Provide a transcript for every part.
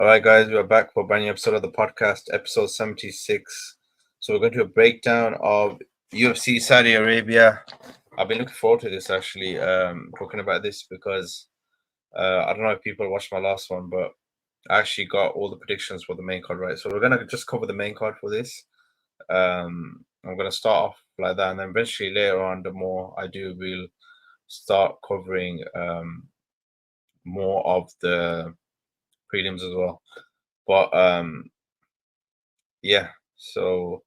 All right, guys, we are back for a brand new episode of the podcast, episode 76. So we're going to do a breakdown of UFC Saudi Arabia. I've been looking forward to this actually, talking about this because I don't know if people watched my last one, but I actually got all the predictions for the main card right. So we're gonna just cover the main card for this. I'm gonna start off like that, and then eventually later on, the more I do, we'll start covering more of the prelims as well. But yeah. So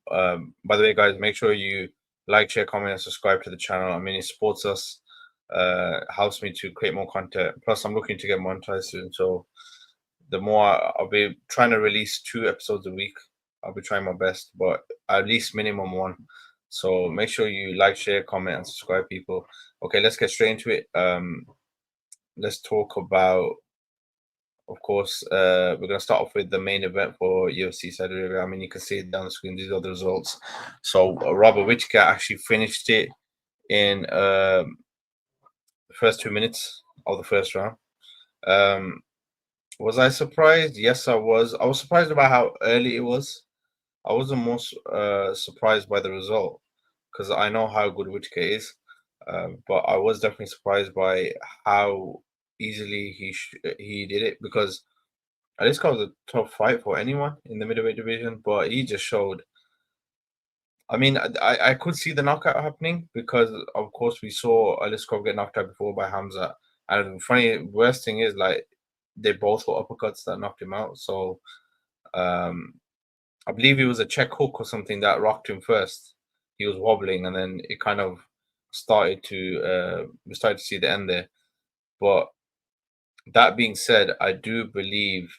by the way, guys, make sure you like, share, comment, and subscribe to the channel. I mean, it supports us, helps me to create more content. Plus, I'm looking to get monetized soon. So the more I'll be trying to release 2 episodes a week. I'll be trying my best, but at least minimum one. So make sure you like, share, comment, and subscribe, people. Okay, let's get straight into it. Let's talk about, of course, we're going to start off with the main event for UFC Saudi Arabia. I mean, you can see it down the screen. These are the results. So Robert Whittaker actually finished it in the first 2 minutes of the first round. Was I surprised? Yes, I was. I was surprised about how early it was. I wasn't most surprised by the result because I know how good Whittaker is. But I was definitely surprised by how easily he did it, because Aliskerov was a tough fight for anyone in the middleweight division, but he just showed. I mean, I could see the knockout happening because, of course, we saw Aliskerov get knocked out before by Hammad. And the funny, worst thing is, like, they both were uppercuts that knocked him out. So I believe it was a check hook or something that rocked him first. He was wobbling, and then it kind of started to we started to see the end there. But that being said, I do believe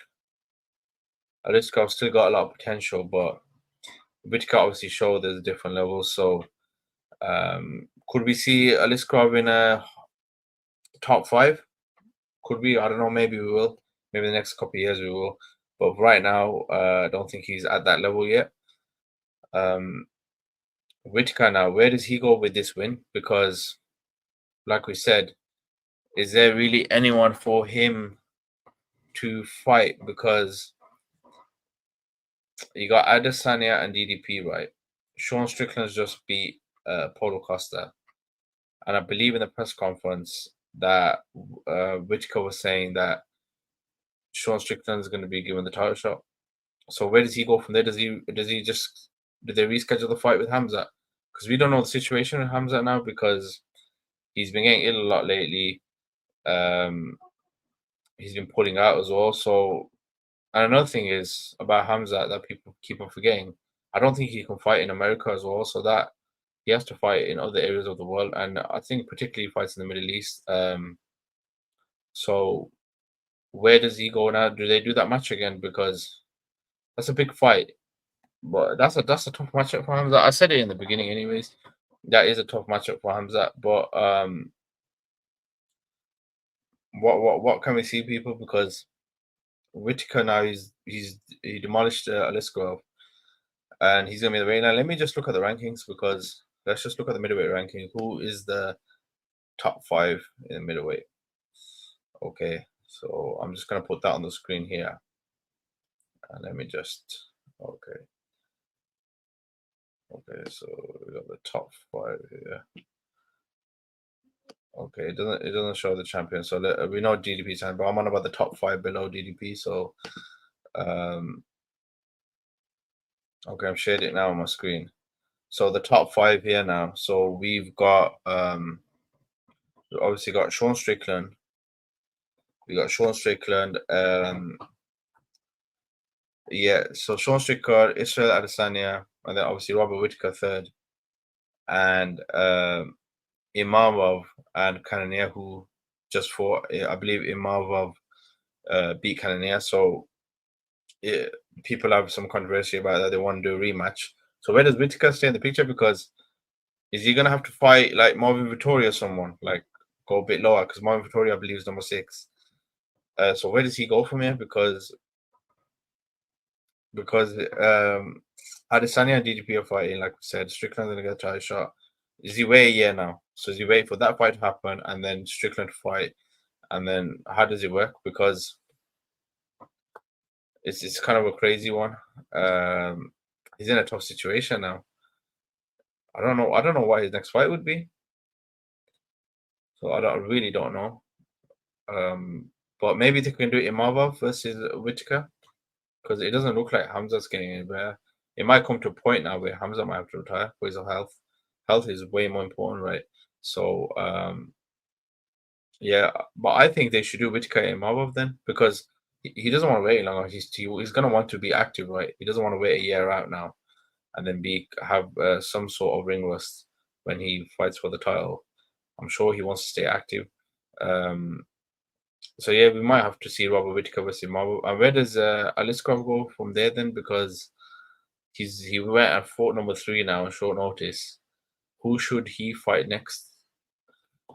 Aliskerov still got a lot of potential, but Whittaker obviously showed there's different levels. So could we see Aliskerov in a top 5? Could we? I don't know. Maybe we will. Maybe the next couple of years we will. But right now, I don't think he's at that level yet. Whittaker now, where does he go with this win? Because, like we said, is there really anyone for him to fight? Because you got Adesanya and DDP, right? Sean Strickland's just beat Paulo Costa. And I believe in the press conference that Whittaker was saying that Sean Strickland is going to be given the title shot. So where does he go from there? Did they reschedule the fight with Hamzat? Because we don't know the situation with Hamzat now, because he's been getting ill a lot lately. He's been pulling out as well. So, and another thing is about Hamzat that people keep on forgetting. I don't think he can fight in America as well. So that he has to fight in other areas of the world, and I think particularly fights in the Middle East. So where does he go now? Do they do that match again? Because that's a big fight. But that's a tough matchup for Hamzat. I said it in the beginning, anyways. That is a tough matchup for Hamzat. But what can we see, people? Because Whittaker now he demolished Aliskerov, and he's gonna be the way. Now let me just look at the rankings, because let's just look at the middleweight ranking. Who is the top 5 in the middleweight? Okay, so I'm just gonna put that on the screen here, and let me just okay. So we got the top 5 here. Okay, it doesn't show the champion, so we know DDP champion, but I'm on about the top 5 below DDP. So okay, I've shared it now on my screen. So the top 5 here now. So we've got we obviously got Sean Strickland. We got Sean Strickland. Yeah, so Sean Strickland, Israel Adesanya, and then obviously Robert Whittaker third, and Imavov and Cannonier, who just fought. I believe Imavov beat Cannonier. So people have some controversy about that. They want to do a rematch. So where does Whittaker stay in the picture? Because is he gonna have to fight like Marvin Vettori or someone, like go a bit lower? Because Marvin Vettori, I believe, is number 6. So where does he go from here? Because Adesanya and DDP are fighting, like we said. Strickland's gonna get a title shot. Is he wait a year now? So is he wait for that fight to happen and then Strickland to fight? And then how does it work? Because it's kind of a crazy one. He's in a tough situation now. I don't know. I don't know what his next fight would be. So I really don't know. But maybe they can do Imavov versus Whittaker because it doesn't look like Hamza's getting any better. It might come to a point now where Hamza might have to retire for his health. Health is way more important, right? So yeah, but I think they should do Whittaker and Imavov then because he doesn't want to wait longer. He's gonna want to be active, right? He doesn't want to wait a year out now and then have some sort of ring rust when he fights for the title. I'm sure he wants to stay active. So yeah, we might have to see Robert Whittaker versus Imavov. And where does Aliskerov go from there then? Because he went at fought number 3 now on short notice. Who should he fight next?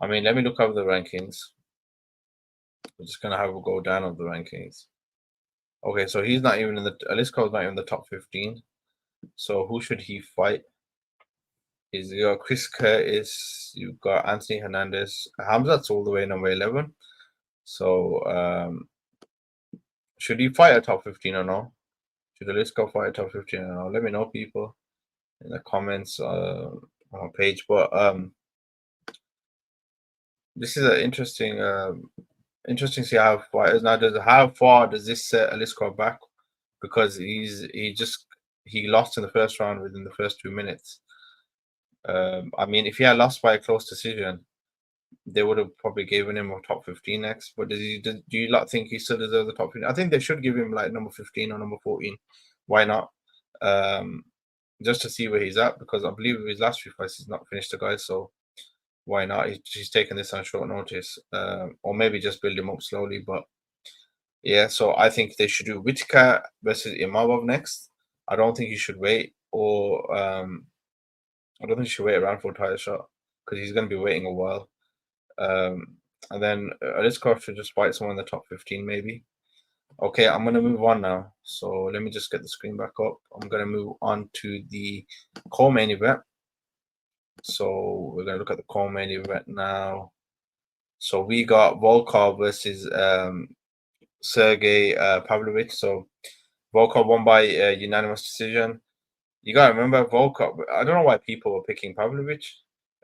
I mean, let me look over the rankings. We're just gonna have a go down of the rankings. Okay, so he's not even in the Aliskerov's not even in the top 15. So who should he fight? You got Chris Curtis, you've got Anthony Hernandez. Hamzat's all the way number 11. So should he fight a top 15 or no? Should Aliskerov fight a top 15 or no? Let me know, people, in the comments on our page. But this is an interesting to see how fighters now how far does this set Aliskerov back? Because he lost in the first round within the first 2 minutes. I mean, if he had lost by a close decision, they would have probably given him a top 15 next. But do you not think he still deserves the top 15? I think they should give him like number 15 or number 14. Why not? Just to see where he's at, because I believe his last few fights he's not finished the guy. So why not? He's taking this on short notice, or maybe just build him up slowly. But yeah, so I think they should do Whittaker versus Imavov next. I don't think he should wait, or I don't think he should wait around for a title shot because he's going to be waiting a while. And then Aliskerov should just fight someone in the top 15, maybe. Okay, I'm going to move on now. So let me just get the screen back up. I'm going to move on to the co-main event. So we're going to look at the co-main event now. So we got Volkov versus Sergey Pavlovich. So Volkov won by unanimous decision. You got to remember Volkov. I don't know why people were picking Pavlovich.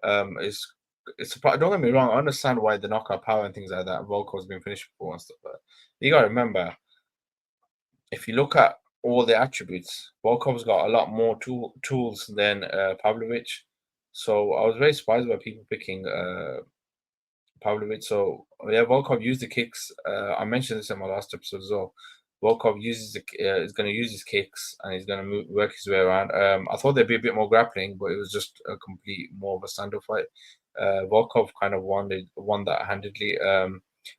Don't get me wrong. I understand why the knockout power and things like that. Volkov's been finished before and stuff. But you got to remember, if you look at all the attributes, Volkov's got a lot more tools than Pavlovich. So I was very surprised by people picking Pavlovich. So yeah, Volkov used the kicks. I mentioned this in my last episode as well. Volkov is going to use his kicks and he's going to work his way around. I thought there'd be a bit more grappling, but it was just a complete more of a standoff fight. Volkov kind of won that handedly.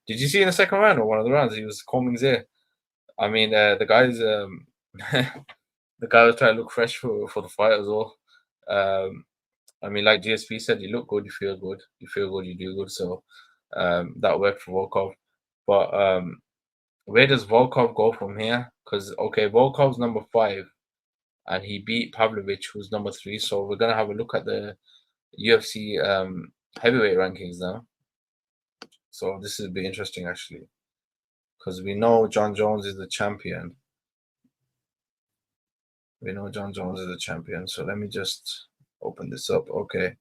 Did you see in the second round or one of the rounds he was combing his hair? I mean, the guy's the guy was trying to look fresh for the fight as well. I mean, like GSP said, you look good, you feel good, you do good. So that worked for Volkov. But where does Volkov go from here? Because okay, Volkov's number 5, and he beat Pavlovich, who's number 3. So we're gonna have a look at the UFC heavyweight rankings now. So this will be interesting actually, because we know John Jones is the champion. So let me just open this up. Okay,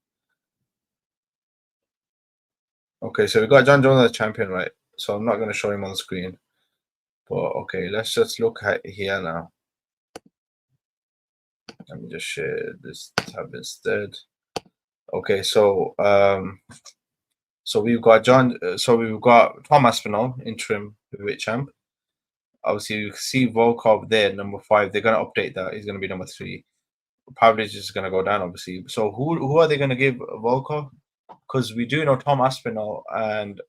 so we got John Jones as champion, right? So I'm not going to show him on the screen. But okay, let's just look at here now. Let me just share this tab instead. Okay, so we've got we've got Tom Aspinall, interim heavyweight champ. Obviously, you can see Volkov there, number 5. They're going to update that. He's going to be number 3. Pavlovich is going to go down, obviously. So who are they going to give Volkov? Because we do know Tom Aspinall and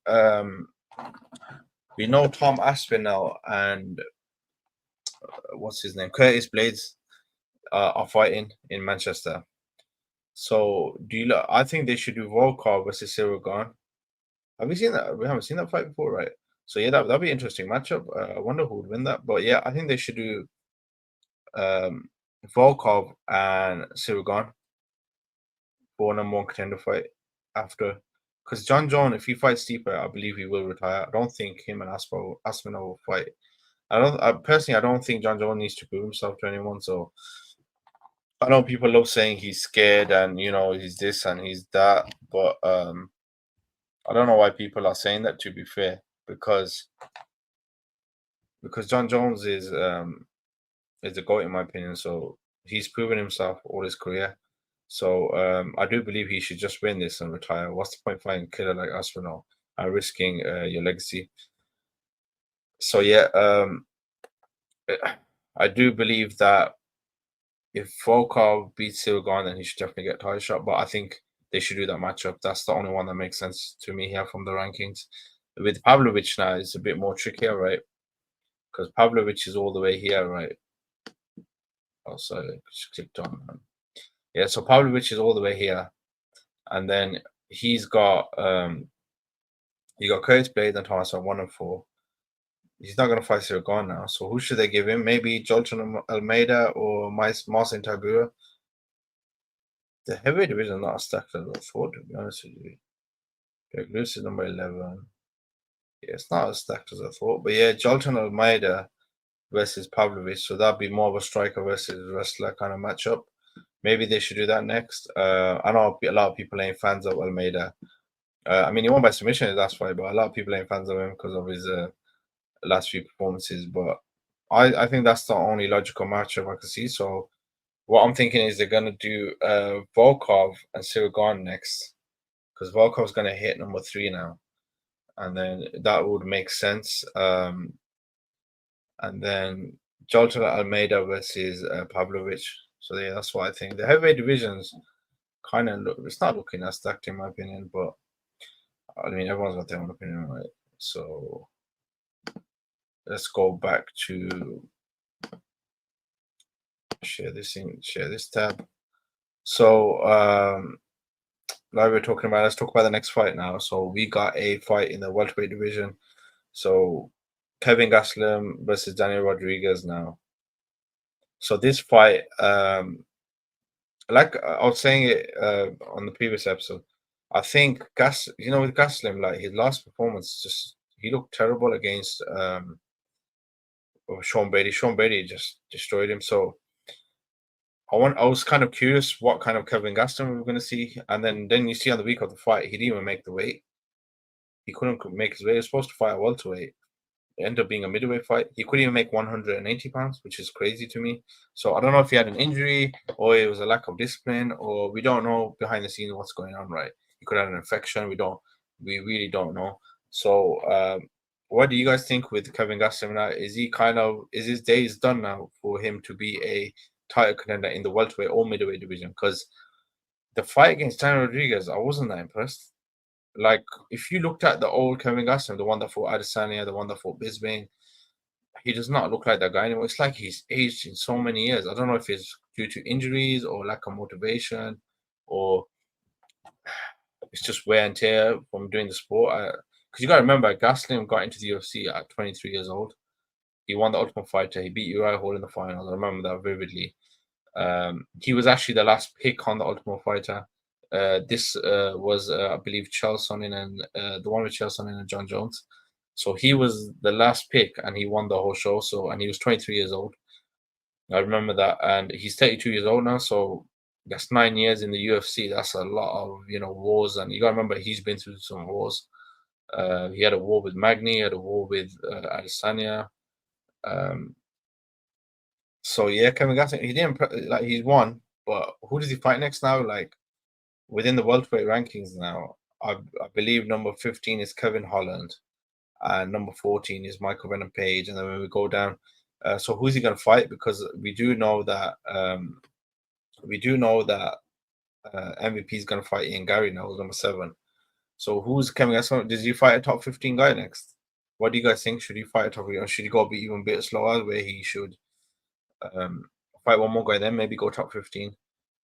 what's his name? Curtis Blades are fighting in Manchester. So I think they should do Volkov versus Cyril Gane. Have we seen that? We haven't seen that fight before, right? So yeah, that'll be an interesting matchup. I wonder who would win that. But yeah, I think they should do Volkov and Cyril Gane for number 1 contender fight after. Because John Jones, if he fights Stipe, I believe he will retire. I don't think him and Aspinall will fight I don't think John Jones needs to prove himself to anyone. So I know people love saying he's scared and he's this and he's that, but I don't know why people are saying that. To be fair, because John Jones is a GOAT in my opinion. So he's proven himself all his career. So I do believe he should just win this and retire. What's the point fighting a killer like Aspinall and risking your legacy? So yeah, I do believe that if Volkov beats Silgan, then he should definitely get a title shot. But I think they should do that matchup. That's the only one that makes sense to me here from the rankings. With Pavlovich now, it's a bit more trickier, right? Because Pavlovich is all the way here, right? Oh, sorry, just clicked on. Yeah, so Pavlovich is all the way here, and then he's got you got Curtis Blades and Thomas at 1-4. He's not going to fight Silgan now. So who should they give him? Maybe Jolton Almeida or Marcin Tybura. The heavyweight division is not as stacked as I thought, to be honest with you. Greg Lewis is number 11. Yeah, it's not as stacked as I thought. But yeah, Jolton Almeida versus Pavlovich. So that'd be more of a striker versus wrestler kind of matchup. Maybe they should do that next. I know a lot of people ain't fans of Almeida. I mean, he won by submission in his last fight, but a lot of people ain't fans of him because of his last few performances. But I think that's the only logical matchup I can see. So what I'm thinking is they're gonna do Volkov and Silgan next, because Volkov's gonna hit number 3 now, and then that would make sense. And then Jolton Almeida versus Pavlovich. So yeah, that's what I think. The heavyweight divisions kind of it's not looking as stacked in my opinion, but I mean everyone's got their own opinion, right? So let's go back to share this tab. So like we're talking about, let's talk about the next fight now. So we got a fight in the welterweight division. So Kevin Gastelum versus Daniel Rodriguez now. So this fight, like I was saying it on the previous episode, I think with Gastelum, like his last performance, just he looked terrible against Sean Brady. Sean Brady just destroyed him. So I was kind of curious what kind of Kevin Gastelum we were going to see, and then you see on the week of the fight, he didn't even make the weight. He couldn't make his weight. He was supposed to fight a welterweight. It ended up being a middleweight fight. He couldn't even make 180 pounds, which is crazy to me. So I don't know if he had an injury or it was a lack of discipline, or we don't know behind the scenes what's going on, right? He could have an infection. We really don't know. So what do you guys think with Kevin Gastelum now? Is his days done now for him to be a title contender in the welterweight or middleweight division? Because the fight against Daniel Rodriguez, I wasn't that impressed. Like, if you looked at the old Kevin Gastelum, the one that fought Adesanya, the one that fought Bisbane, he does not look like that guy anymore. It's like he's aged in so many years. I don't know if it's due to injuries or lack of motivation, or it's just wear and tear from doing the sport. Because you got to remember, Gastelum got into the UFC at 23 years old. He won the Ultimate Fighter. He beat Uriah Hall in the finals. I remember that vividly. He was actually the last pick on the Ultimate Fighter. This was, I believe, Chael Sonnen and the one with Chael Sonnen and John Jones. So he was the last pick, and he won the whole show. And he was 23 years old. I remember that, and he's 32 years old now. So that's 9 years in the UFC. That's a lot of wars, and you got to remember he's been through some wars. He had a war with Magny, he had a war with Adesanya. So yeah, Kevin Gastelum, he didn't like he's won, but who does he fight next now? Like within the welterweight rankings now, I believe number 15 is Kevin Holland, and number 14 is Michael Venom Page, and then when we go down, so who's he going to fight? Because we do know that MVP is going to fight Ian Gary now, who's number 7. So who's Kevin Gastelum? Does he fight a top 15 guy next? What do you guys think? Should he fight a top 15, or should he go be even a bit slower, where he should fight one more guy, then maybe go top 15,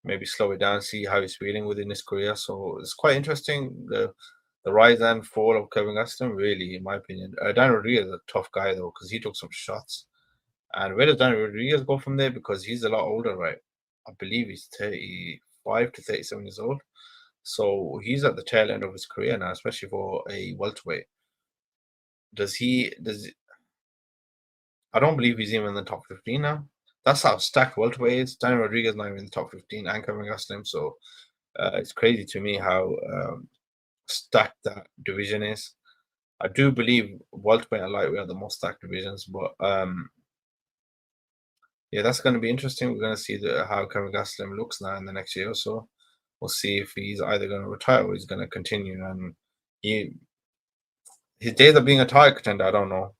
maybe slow it down, see how he's feeling within his career. So it's quite interesting, the rise and fall of Kevin Gastelum, really, in my opinion. Dan Rodriguez is a tough guy, though, because he took some shots. And where does Dan Rodriguez go from there? Because he's a lot older, right? I believe he's 35 to 37 years old. So he's at the tail end of his career now, especially for a welterweight. Does he I don't believe he's even in the top 15 now. That's how stacked welterweight is. Danny Rodriguez not even in the top 15, and Kevin Gastelum. So it's crazy to me how stacked that division is. I do believe welterweight and lightweight are the most stacked divisions, but yeah, that's going to be interesting. We're going to see how Kevin Gastelum looks now in the next year or so. We'll see if he's either going to retire or he's going to continue. And his days of being a title contender, I don't know.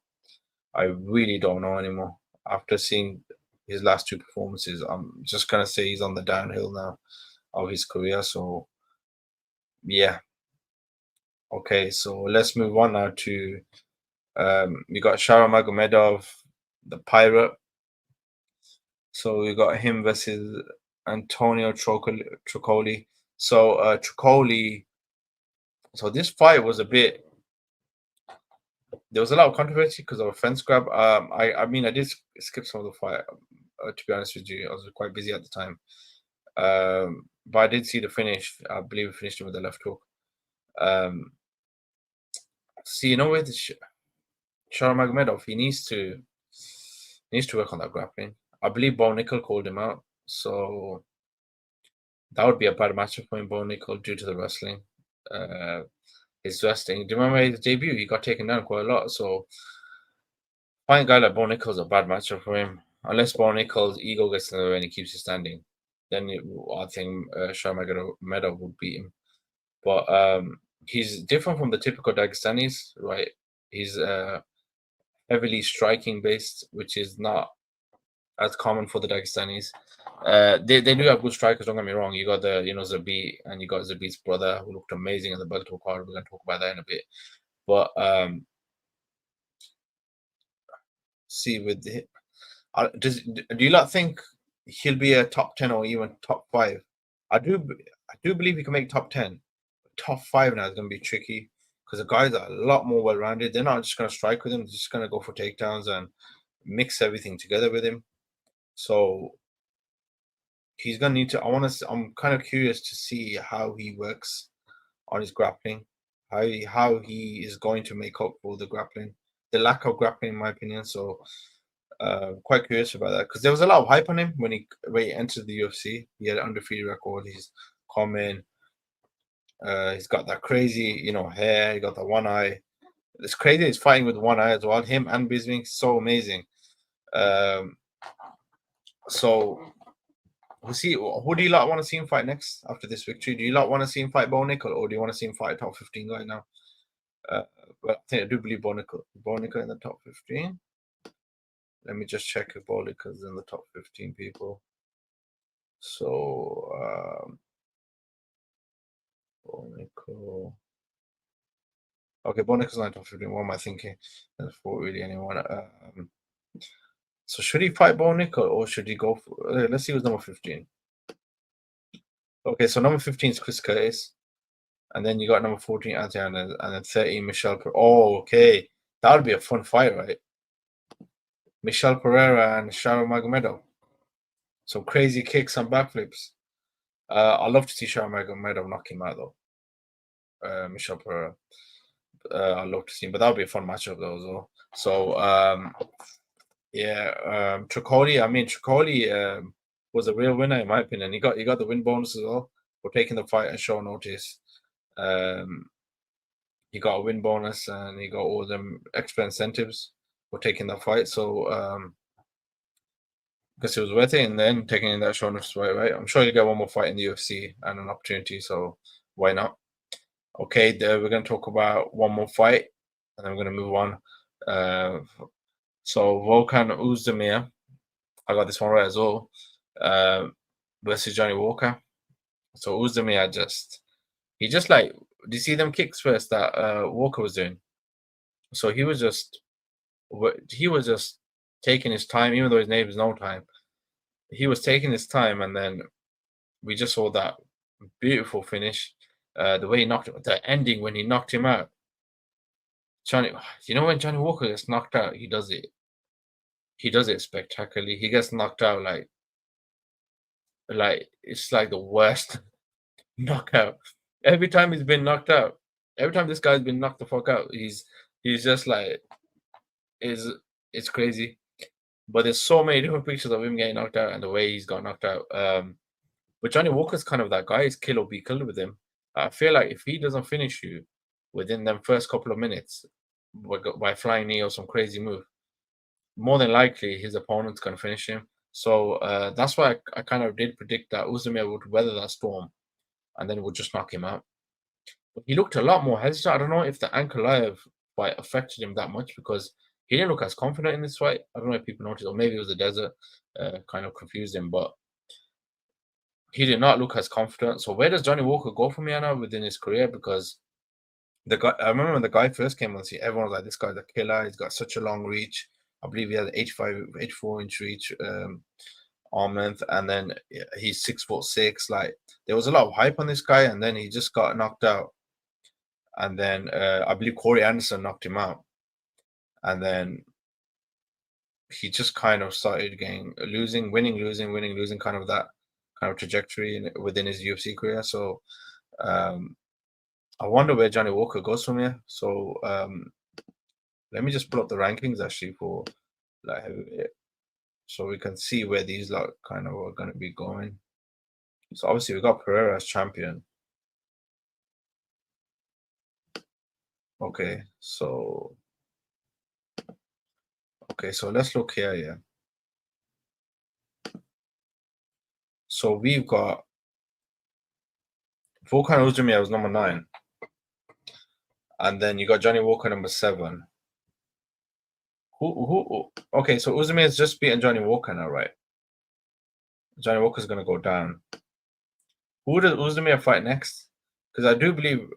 I really don't know anymore. After seeing his last two performances, I'm just going to say he's on the downhill now of his career. So, yeah. Okay, so let's move on now to we got Shara Magomedov, the Pirate. So we got him versus Antonio Trocoli. So Trocoli. So this fight was a bit. There was a lot of controversy because of a fence grab. I mean, I did skip some of the fight. To be honest with you, I was quite busy at the time. But I did see the finish. I believe he finished him with the left hook. See, you know, with Shara Magomedov, he needs to work on that grappling. I believe Bo Nickal called him out, so that would be a bad matchup for him, Bo Nickal, due to the wrestling. His wrestling. Do you remember his debut? He got taken down quite a lot. So fighting a guy like Bo Nickal is a bad matchup for him. Unless Bo Nickal's ego gets in the way and he keeps it standing, then I think Shara Magomedov would beat him. But he's different from the typical Dagestanis, right? He's heavily striking based, which is not as common for the Dagestanis. They do have good strikers, don't get me wrong. You got the Zabit, and you got Zabit's brother who looked amazing in the Bellator card. We're gonna talk about that in a bit. But see with do you not think he'll be a top 10 or even top 5? I do believe he can make top 10. Top 5 now is gonna be tricky because the guys are a lot more well-rounded. They're not just gonna strike with him, they're just gonna go for takedowns and mix everything together with him. So he's gonna need to. I'm kind of curious to see how he works on his grappling, how he is going to make up for the lack of grappling, in my opinion. So quite curious about that because there was a lot of hype on him when he entered the UFC. He had an undefeated record. He's coming. He's got that crazy, hair. He got the one eye. It's crazy. He's fighting with one eye as well. Him and Bisping, so amazing. So we'll see. Who do you want to see him fight next after this victory? Do you want to see him fight Bo Nickal, or do you want to see him fight a top 15 guy now? But I do believe Bo Nickal in the top 15. Let me just check if Bo Nickal's in the top 15 people. So Bo Nickal. Okay, Bo Nickal's not in the top 15. What am I thinking? That's for really anyone. So should he fight Bo Nickal or should he go for? Let's see who's number 15. Okay, so number 15 is Chris Curtis, and then you got number 14 Adrian, and then 13 Michelle. Oh, okay, that would be a fun fight, right? Michelle Pereira and Shara Magomedov. Some crazy kicks and backflips. I'd love to see Shara Magomedov knock him out though. Michelle Pereira. I'd love to see him, but that would be a fun matchup though as well. So yeah, Trocoli. I mean, Trocoli was a real winner in my opinion. He got the win bonus as well for taking the fight at short notice. He got a win bonus and he got all them extra incentives for taking that fight. So I guess it was worth it. And then taking in that short notice fight, right? I'm sure he'll get one more fight in the UFC and an opportunity. So why not? Okay, we're going to talk about one more fight, and then we're going to move on. So Volkan Oezdemir, I got this one right as well, versus Johnny Walker. So Oezdemir do you see them kicks first that Walker was doing? So he was just taking his time, even though his name is no time. He was taking his time, and then we just saw that beautiful finish. The way he knocked him, the ending when he knocked him out. When Johnny Walker gets knocked out, he does it. He does it spectacularly. He gets knocked out like it's like the worst knockout. Every time he's been knocked out, every time this guy's been knocked the fuck out, he's just like it's crazy. But there's so many different pictures of him getting knocked out and the way he's got knocked out. But Johnny Walker's kind of that guy. He's kill or be killed with him. I feel like if he doesn't finish you within them first couple of minutes by flying knee or some crazy move, more than likely his opponent's going to finish him. So that's why I kind of did predict that Oezdemir would weather that storm and then it would just knock him out. But he looked a lot more hesitant. I don't know if the Ankalaev fight affected him that much because he didn't look as confident in this fight. I don't know if people noticed, or maybe it was the desert kind of confused him, but he did not look as confident. So where does Johnny Walker go from here now within his career? Because the guy, I remember when the guy first came on, everyone was like, "This guy's a killer. He's got such a long reach." I believe he has 84-inch reach arm length, and then he's 6'6". Like there was a lot of hype on this guy, and then he just got knocked out. And then I believe Corey Anderson knocked him out, and then he just kind of started getting winning, kind of that kind of trajectory within his UFC career. So I wonder where Johnny Walker goes from here. So let me just pull up the rankings actually for like so we can see where these like kind of are going to be going. So obviously we got Pereira as champion. Okay, so let's look here. Yeah. So we've got Volkan Oezdemir was number 9. And then you got Johnny Walker number 7. Who okay, so Oezdemir has just beaten Johnny Walker now, right? Johnny Walker's gonna go down. Who does Oezdemir fight next? Because I do believe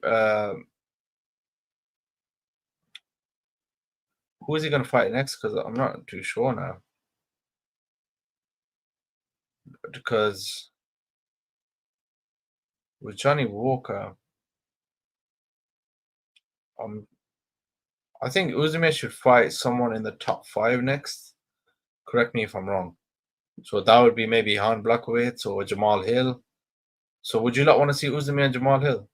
who is he gonna fight next? Because I'm not too sure now. Because with Johnny Walker, I think Oezdemir should fight someone in the top 5 next. Correct me if I'm wrong. So that would be maybe Han Blachowicz or Jamal Hill. So would you not want to see Oezdemir and Jamal Hill?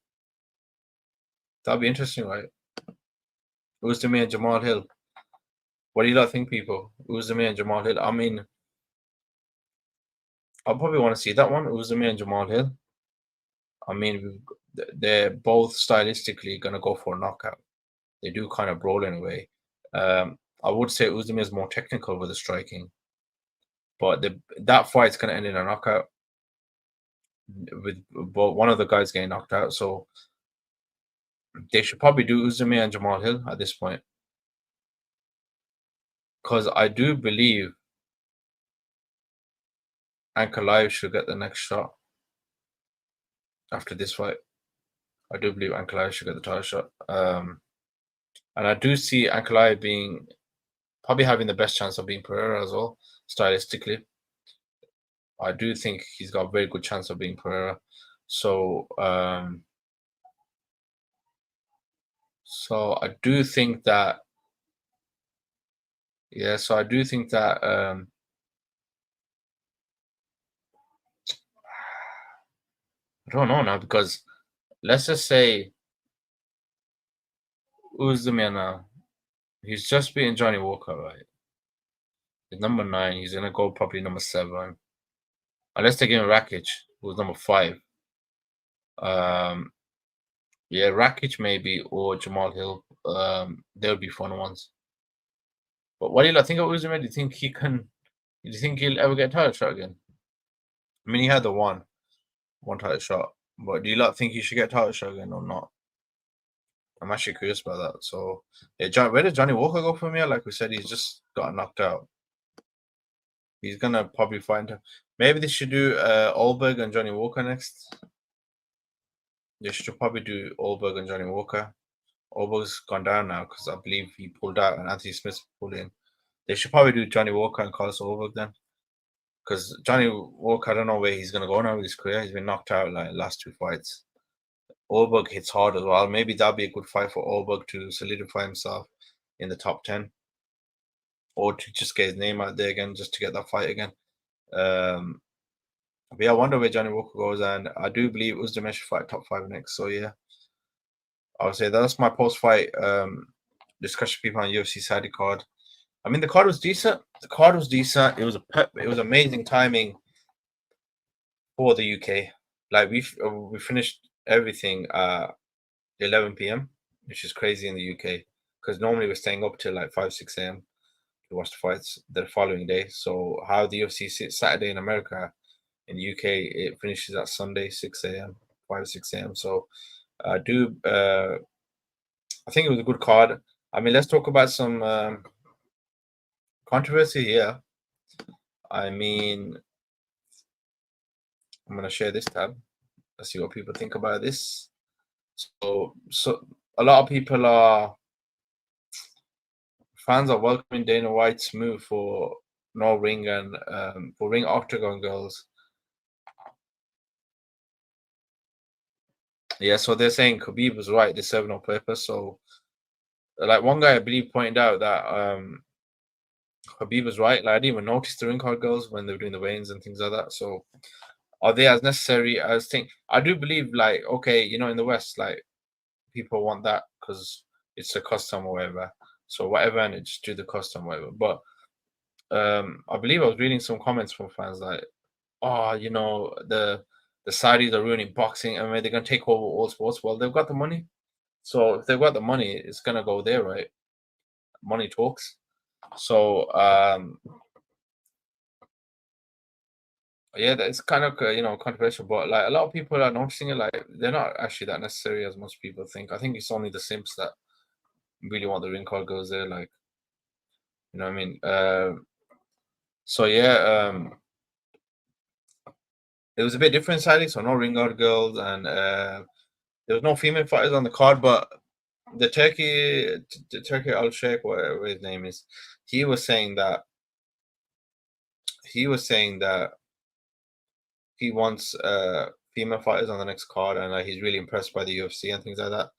That'd be interesting, right? Oezdemir and Jamal Hill. What do you lot think, people? Oezdemir and Jamal Hill. I mean, I'll probably want to see that one, Oezdemir and Jamal Hill. I mean, they're both stylistically going to go for a knockout. They do kind of brawl in a way. I would say Oezdemir is more technical with the striking. But that fight's going to end in a knockout with one of the guys getting knocked out. So they should probably do Oezdemir and Jamal Hill at this point. Because I do believe Ankalaev should get the next shot after this fight. I do believe Ankalaev should get the title shot. And I do see Ankalaev probably having the best chance of being Pereira as well, stylistically. I do think he's got a very good chance of being Pereira. So I do think that I don't know now, because let's just say Oezdemir now, he's just beating Johnny Walker, right? He's number 9. He's gonna go probably number 7, unless they give him Rakic, who's number 5. Rakic maybe, or Jamal Hill. They'll be fun ones. But what do you think of Oezdemir? Do you think he'll ever get a title shot again? I mean, he had the one title shot, but do you think he should get a title shot again or not? I'm actually curious about that. So, where did Johnny Walker go from here? Like we said, he's just got knocked out. He's gonna probably find him. Maybe they should do Olberg and Johnny Walker next. They should probably do Olberg and Johnny Walker. Olberg's gone down now because I believe he pulled out and Anthony Smith pulled in. They should probably do Johnny Walker and Carlos Olberg then. Because Johnny Walker, I don't know where he's going to go now with his career. He's been knocked out like last 2 fights. Olberg hits hard as well. Maybe that'll be a good fight for Olberg to solidify himself in the top 10. Or to just get his name out there again, just to get that fight again. But I wonder where Johnny Walker goes. And I do believe Oezdemir should fight top 5 next. So yeah, I would say that's my post-fight discussion people on UFC Saudi card. I mean, the card was decent. The card was decent. It was amazing timing for the UK. Like we finished everything 11 p.m., which is crazy in the UK because normally we're staying up till like 5 6 a.m. to watch the fights the following day. So how the UFC sits Saturday in America, in the UK it finishes at Sunday 6 a.m. 5 6 a.m. So I think it was a good card. I mean, let's talk about some controversy here. I mean, I'm gonna share this tab. Let's see what people think about this. So a lot of people are fans are welcoming Dana White's move for no ring and for ring octagon girls. Yeah, so they're saying Khabib was right. They serve no purpose. So, like one guy I believe pointed out that Khabib was right. Like I didn't even notice the ring card girls when they were doing the weigh-ins and things like that. So, are they as necessary as think? I do believe, like, okay, in the West, like people want that because it's a custom or whatever. So whatever, and it just do the custom whatever. But I believe I was reading some comments from fans like, oh, the Saudis are ruining boxing. I mean, they're gonna take over all sports. Well, they've got the money. So if they've got the money, it's gonna go there, right? Money talks. So yeah, it's kind of controversial, but like a lot of people are noticing it. Like they're not actually that necessary as most people think. I think it's only the simps that really want the ring card goes there. Like, you know what I mean? So yeah, it was a bit different Saturday. So no ring guard girls, and there was no female fighters on the card, but the Turkey Al Sheikh, whatever his name is, he was saying that he wants female fighters on the next card, and he's really impressed by the UFC and things like that.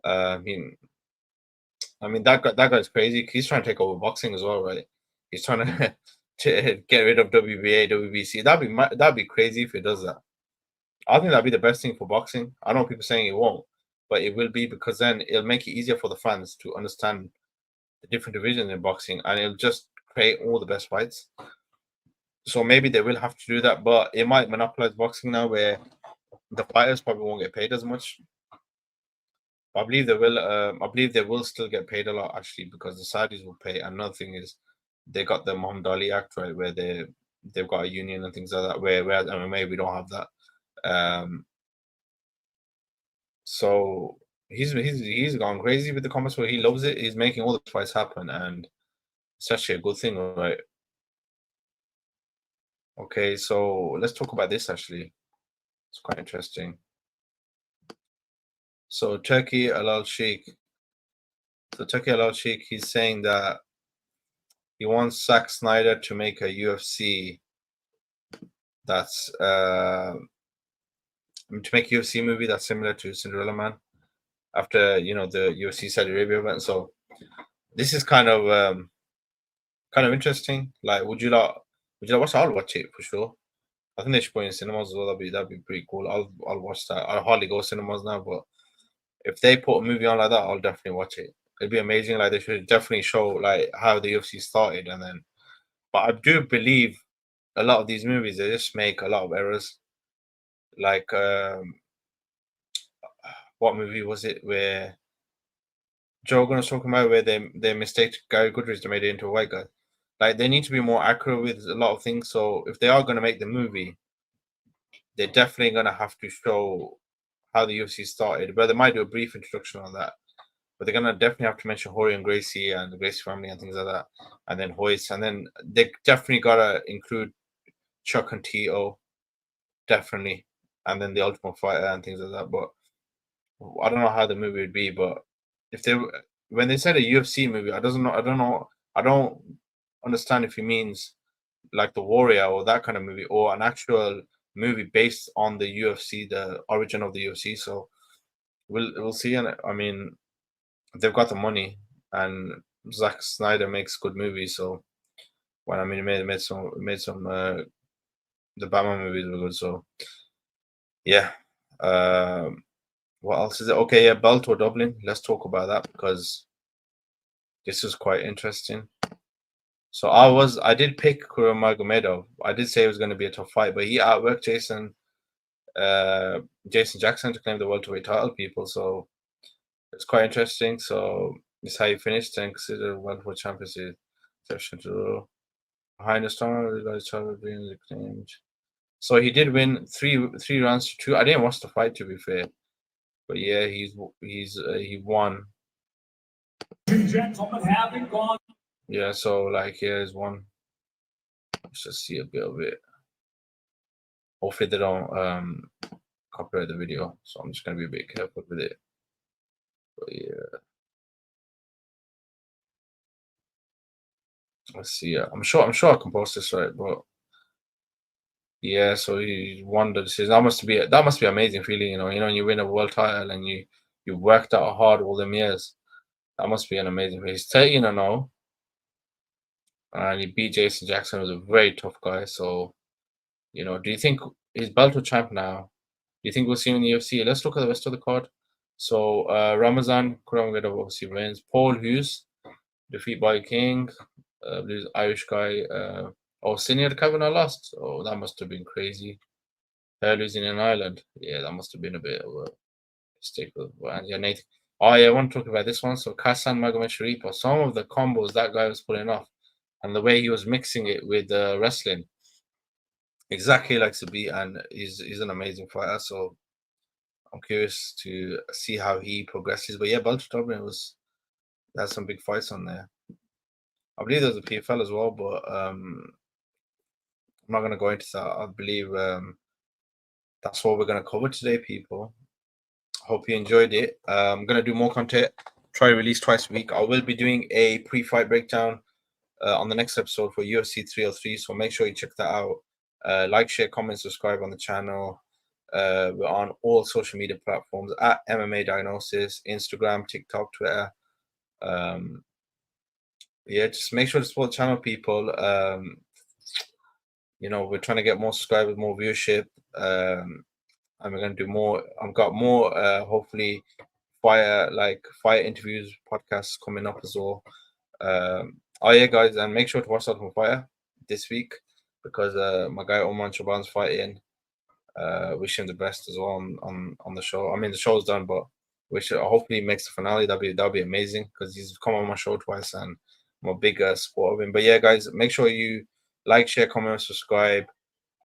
I mean that guy's crazy. He's trying to take over boxing as well, right? He's trying to, to get rid of WBA, WBC. That'd be crazy if he does that. I think that'd be the best thing for boxing. I know people saying it won't, but it will be because then it'll make it easier for the fans to understand the different divisions in boxing, and it'll just create all the best fights. So maybe they will have to do that, but it might monopolize boxing now, where the fighters probably won't get paid as much. I believe they will. I believe they will still get paid a lot actually because the Saudis will pay. Another thing is they got the Muhammad Ali Act, right, where they've got a union and things like that. Whereas MMA we don't have that. So he's gone crazy with the comments where he loves it. He's making all the fights happen, and it's actually a good thing, right? Okay, so let's talk about this actually. It's quite interesting. So Turkey Alal Sheikh. So Turkey Alal Sheikh, he's saying that he wants Zack Snyder to make a UFC that's to make a UFC movie that's similar to Cinderella Man after the UFC Saudi Arabia event. So this is kind of interesting. Like, would you like watch? I'll watch it for sure. I think they should put it in cinemas as well. That'd be pretty cool. I'll watch that. I hardly go cinemas now, but if they put a movie on like that, I'll definitely watch it. It'd be amazing. Like they should definitely show like how the UFC started, and then. But I do believe a lot of these movies they just make a lot of errors. Like what movie was it where Joe Rogan was talking about where they mistaked Gary Goodrich to made it into a white guy? Like they need to be more accurate with a lot of things. So if they are going to make the movie, they're definitely going to have to show how the UFC started. But they might do a brief introduction on that. But they're gonna definitely have to mention Jorge and Gracie and the Gracie family and things like that, and then Hoist, and then they definitely gotta include Chuck and T.O. definitely, and then the Ultimate Fighter and things like that. But I don't know how the movie would be, but if they when they said a UFC movie, I don't know, I don't understand if he means like the Warrior or that kind of movie or an actual movie based on the UFC, the origin of the UFC. So we'll see. And I mean, they've got the money, and Zack Snyder makes good movies. So, well, I mean, he made some the Batman movies were good. So, yeah. What else is it? Okay, yeah, Bellator Dublin. Let's talk about that because this is quite interesting. So I did pick Shara Magomedov. I did say it was going to be a tough fight, but he outworked Jason Jackson to claim the welterweight title, people. So it's quite interesting. So this is how he finished and considered welterweight championship exception to the rule. Behind the star, the guy's title being claimed. So he did win three rounds to two. I didn't watch the fight, to be fair, but yeah, he won. Gentlemen, having gone. Yeah, so like here's one. Let's just see a bit of it. Hopefully they don't copyright the video, so I'm just gonna be a bit careful with it. But yeah, let's see. I'm sure I can post this right, but yeah. So he won the decision. That must be amazing feeling, you know. You win a world title and you worked out hard all them years. That must be an amazing feeling. He's 13-0, and he beat Jason Jackson, who's a very tough guy. So do you think he's Bellator champ now? Do you think we'll see him in the UFC? Let's look at the rest of the card. So Ramazan Kuramagomedov obviously wins. Paul Hughes defeat by King. This Irish guy. Senior Kavanagh lost. Oh, that must have been crazy. Her losing in Ireland. Yeah, that must have been a bit of a mistake. And yeah, Nathan. Oh yeah, I want to talk about this one. So Kassan Magomed Sharipov. Some of the combos that guy was pulling off, and the way he was mixing it with wrestling, exactly like Sabi, and he's an amazing fighter. So I'm curious to see how he progresses. But yeah, Bellator Dublin has some big fights on there. I believe there's a PFL as well, but I'm not going to go into that. I believe that's what we're going to cover today, people. Hope you enjoyed it. I'm going to do more content. Try to release twice a week. I will be doing a pre-fight breakdown on the next episode for UFC 303. So make sure you check that out. Like, share, comment, subscribe on the channel. We're on all social media platforms at MMA Diagnosis, Instagram, TikTok, Twitter. Yeah, just make sure to support the channel, people. We're trying to get more subscribers, more viewership, and we're going to do more. I've got more, hopefully, fire interviews, podcasts coming up as well. Oh yeah, guys, and make sure to watch out for Fire this week because my guy Oman Shaban's fighting. Wish him the best as well on the show. I mean, the show's done, but hopefully he makes the finale. That'll be amazing because he's come on my show twice and I'm a big supporter of him. But yeah, guys, make sure you like, share, comment, subscribe.